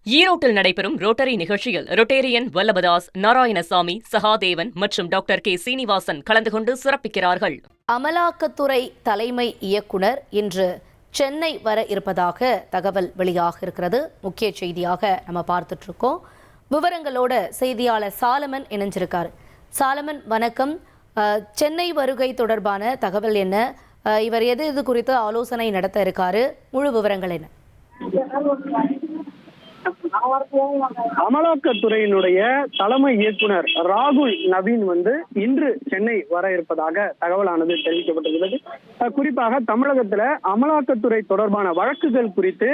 ஈரோட்டில் நடைபெறும் ரோட்டரி நிகழ்ச்சியில் ரொட்டேரியன் வல்லபதாஸ், நாராயணசாமி, சகாதேவன் மற்றும் டாக்டர் கே சீனிவாசன் கலந்து கொண்டு சிறப்பிக்கிறார்கள். அமலாக்கத்துறை தலைமை இயக்குனர் இன்று சென்னை வர இருப்பதாக தகவல் வெளியாக இருக்கிறது. முக்கிய செய்தியாக நம்ம பார்த்துட்டு இருக்கோம். விவரங்களோட செய்தியாளர் சாலமன் இணைஞ்சிருக்காரு. சாலமன், வணக்கம். சென்னை வருகை தொடர்பான தகவல் என்ன? இவர் எது குறித்து ஆலோசனை நடத்த இருக்காரு? முழு விவரங்கள் என்ன? அமலாக்கத்துறையினுடைய தலைமை இயக்குனர் ராகுல் நவீன் இன்று சென்னை வர இருப்பதாக தகவலானது தெரிவிக்கப்பட்டுள்ளது. குறிப்பாக தமிழகத்துல அமலாக்கத்துறை தொடர்பான வழக்குகள் குறித்து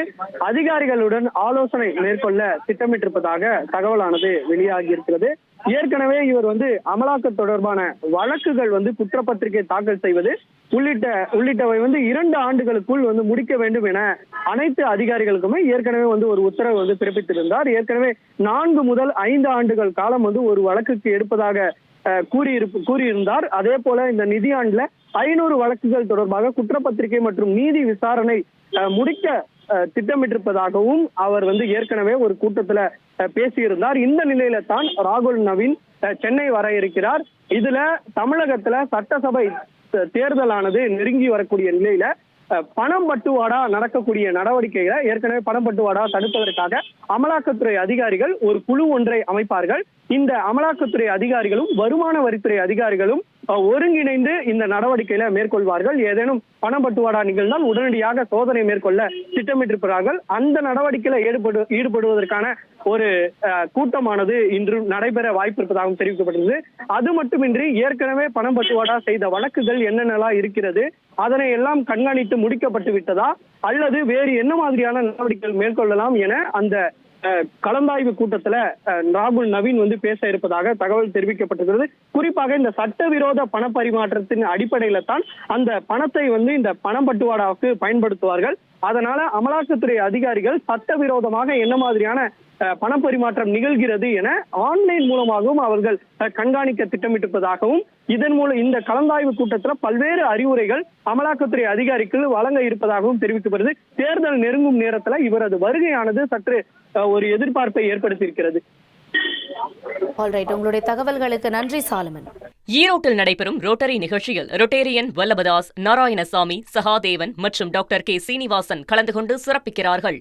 அதிகாரிகளுடன் ஆலோசனை மேற்கொள்ள திட்டமிட்டிருப்பதாக தகவலானது வெளியாகி இருக்கிறது. ஏற்கனவே இவர் அமலாக்க தொடர்பான வழக்குகள் குற்றப்பத்திரிகை தாக்கல் செய்வது உள்ளிட்டவை 2 ஆண்டுகளுக்குள் முடிக்க வேண்டும் என அனைத்து அதிகாரிகளுக்குமே ஏற்கனவே ஒரு உத்தரவு பிறப்பித்திருந்தார். ஏற்கனவே 4 முதல் 5 ஆண்டுகள் காலம் ஒரு வழக்குக்கு எடுப்பதாக கூறியிருந்தார். அதே போல இந்த நிதியாண்டுல 500 வழக்குகள் தொடர்பாக குற்றப்பத்திரிகை மற்றும் நீதி விசாரணை முடிக்க திட்டமிட்டிருப்பதாகவும் அவர் ஏற்கனவே ஒரு கூட்டத்துல பேசியிருந்தார். இந்த நிலையில தான் ராகுல் நவீன் சென்னை வர இருக்கிறார். இதுல தமிழகத்துல சட்டசபை தேர்தலானது நெருங்கி வரக்கூடிய நிலையில பணம் பட்டுவாடா நடக்கக்கூடிய நடவடிக்கைகளை ஏற்கனவே பணம் பட்டுவாடா தடுப்பதற்காக அமலாக்கத்துறை அதிகாரிகள் ஒரு குழு ஒன்றை அமைப்பார்கள். இந்த அமலாக்கத்துறை அதிகாரிகளும் வருமான வரித்துறை அதிகாரிகளும் ஒருங்கிணைந்து இந்த நடவடிக்கையில மேற்கொள்வார்கள். ஏதேனும் பணம் பட்டுவாடா நிகழ்ந்தால் உடனடியாக சோதனை மேற்கொள்ள திட்டமிட்டிருக்கிறார்கள். அந்த நடவடிக்கையில ஈடுபடுவதற்கான ஒரு கூட்டமானது இன்று நடைபெற வாய்ப்பு இருப்பதாகவும் தெரிவிக்கப்பட்டது. அது மட்டுமின்றி ஏற்கனவே பணம் பட்டுவாடா செய்த வழக்குகள் என்னென்னலாம் இருக்கிறது, அதனை எல்லாம் கண்காணித்து முடிக்கப்பட்டு விட்டதா அல்லது வேறு என்ன மாதிரியான நடவடிக்கைகள் மேற்கொள்ளலாம் என அந்த கலந்தாய்வு கூட்டத்துல ராகுல் நவீன் பேச இருப்பதாக தகவல் தெரிவிக்கப்பட்டிருக்கிறது. குறிப்பாக இந்த சட்டவிரோத பண பரிமாற்றத்தின் அடிப்படையில தான் அந்த பணத்தை இந்த பணம் பட்டுவாடாவுக்கு பயன்படுத்துவார்கள். அதனால அமலாக்கத்துறை அதிகாரிகள் சட்டவிரோதமாக என்ன மாதிரியான பண பரிமாற்றம் நிகழ்கிறது என ஆன்லைன் மூலமாகவும் அவர்கள் கண்காணிக்க திட்டமிட்டிருப்பதாகவும் இதன் மூலம் இந்த கலந்தாய்வு கூட்டத்தில் பல்வேறு அறிவுரைகள் அமலாக்கத்துறை அதிகாரிகள் வழங்க இருப்பதாகவும் தெரிவிக்கப்படுது. தேர்தல் நெருங்கும் நேரத்தில் இவரது வருகையானது சற்று ஒரு எதிர்பார்ப்பை ஏற்படுத்தியிருக்கிறது. உங்களுடைய தகவல்களுக்கு நன்றி சாலமன். ஈரோட்டில் நடைபெறும் ரோட்டரி நிகழ்ச்சியில் ரொட்டேரியன் வல்லபதாஸ், நாராயணசாமி, சகாதேவன் மற்றும் டாக்டர் கே சீனிவாசன் கலந்து கொண்டு சிறப்பிக்கிறார்கள்.